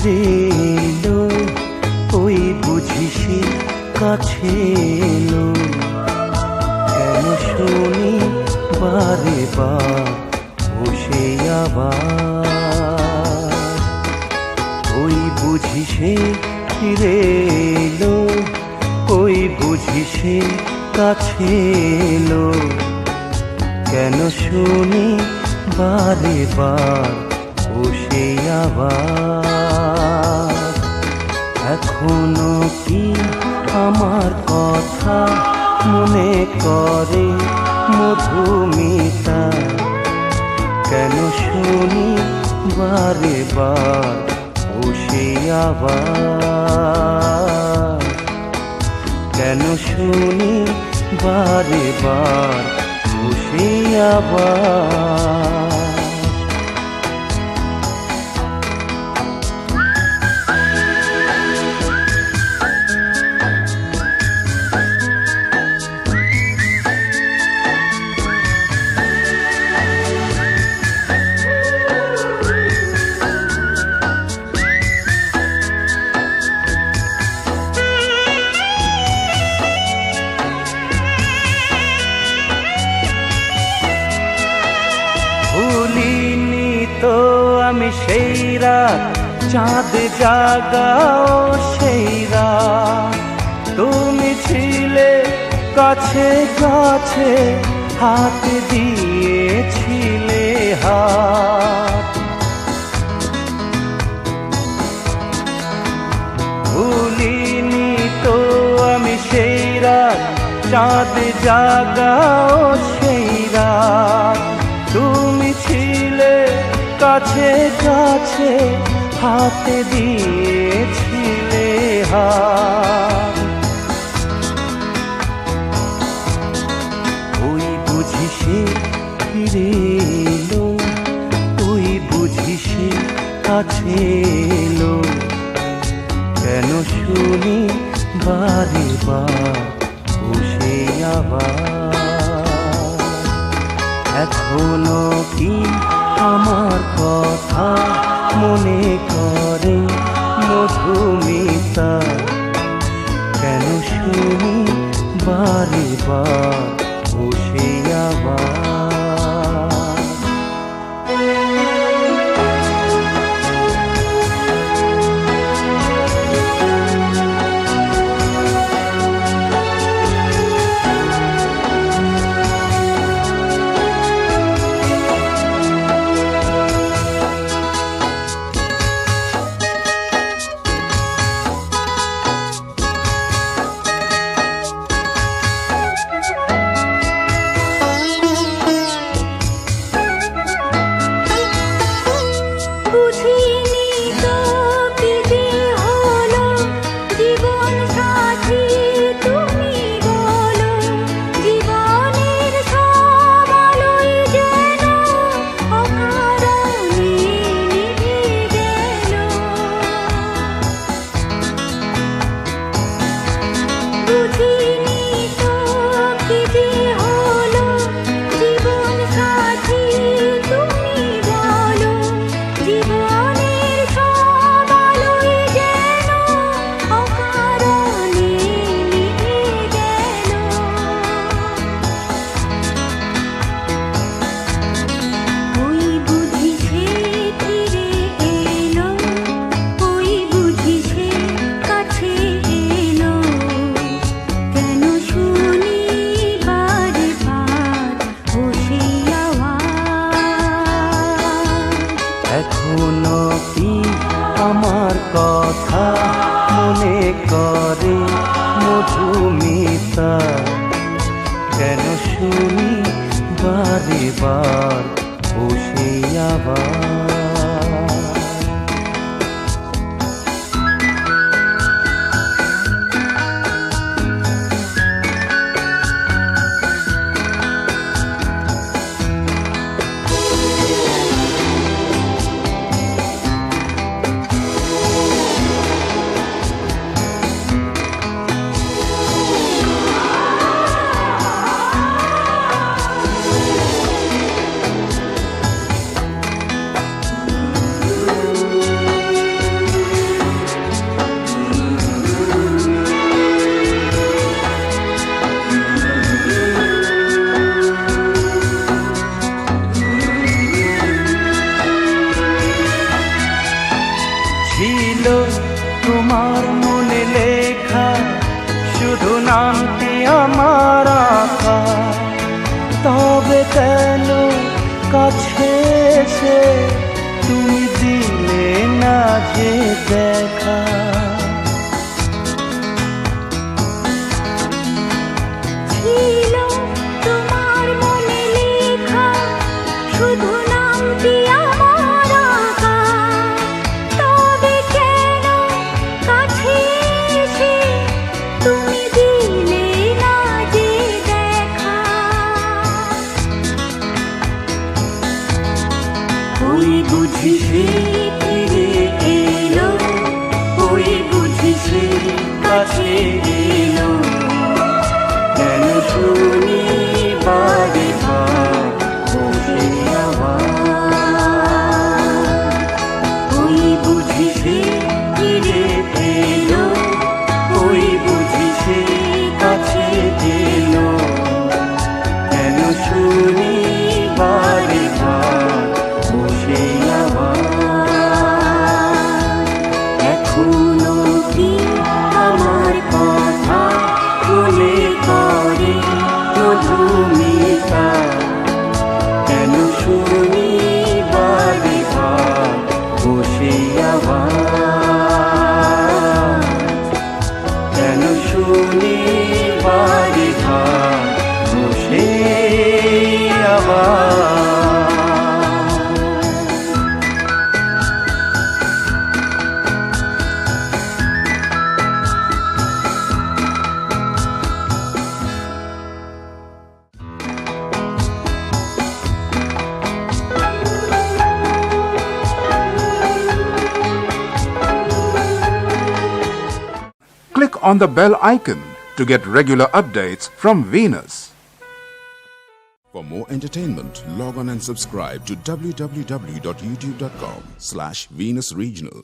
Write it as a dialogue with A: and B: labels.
A: ফিরে এলো, ওই বুঝি সে কাছে এলো। কেন শুনি বারে বার বসে আবার, ওই বুঝি সে ফিরে এলো, ওই বুঝি সে কাছে এলো। কেন শুনি বারে বার বসে আবার, এখনো কি আমার কথা মনে করে মধুমিতা? কেন শুনি বারে বার বসে আবার, কেন শুনি বারে বার বসে আবার। ভুলিনি তো আমি সেই রাত, চাঁদ জাগাও সেই রাত। তুমি ছিলে কাছে কাছে, হাত দিয়েছিলে হাত। ভুলিনি তো আমি সেই রাত, চাঁদ জাগাও সেই রাত। তুমি ছিলে কাছে কাছে, হাত দিয়েছিলে হাত। ওই বুঝি সে ফিরে এলো, ওই বুঝি সে কাছে এলো। কেন শুনি বারে বার বসে আবার, এখনো কি আমার কথা মনে করে মধুমিতা? কেন শুনি বারে বার বসে আবার। কাছে এলো, কেন শুনি বারে বার বসে আবার। ওই বুঝি সে ফিরে এলো, ওই বুঝি সে কাছে এলো, কেন শুনি বারে বার বসে আবার। এখনো কি আমার কথা মনে করে মধুমিতা, কেন শুনি বারে বার বসে আবার, কেন শুনি বারে বার বসে আবার।
B: Click on the bell icon to get regular updates from Venus.
C: For more entertainment, log on and subscribe to www.youtube.com/Venus Regional.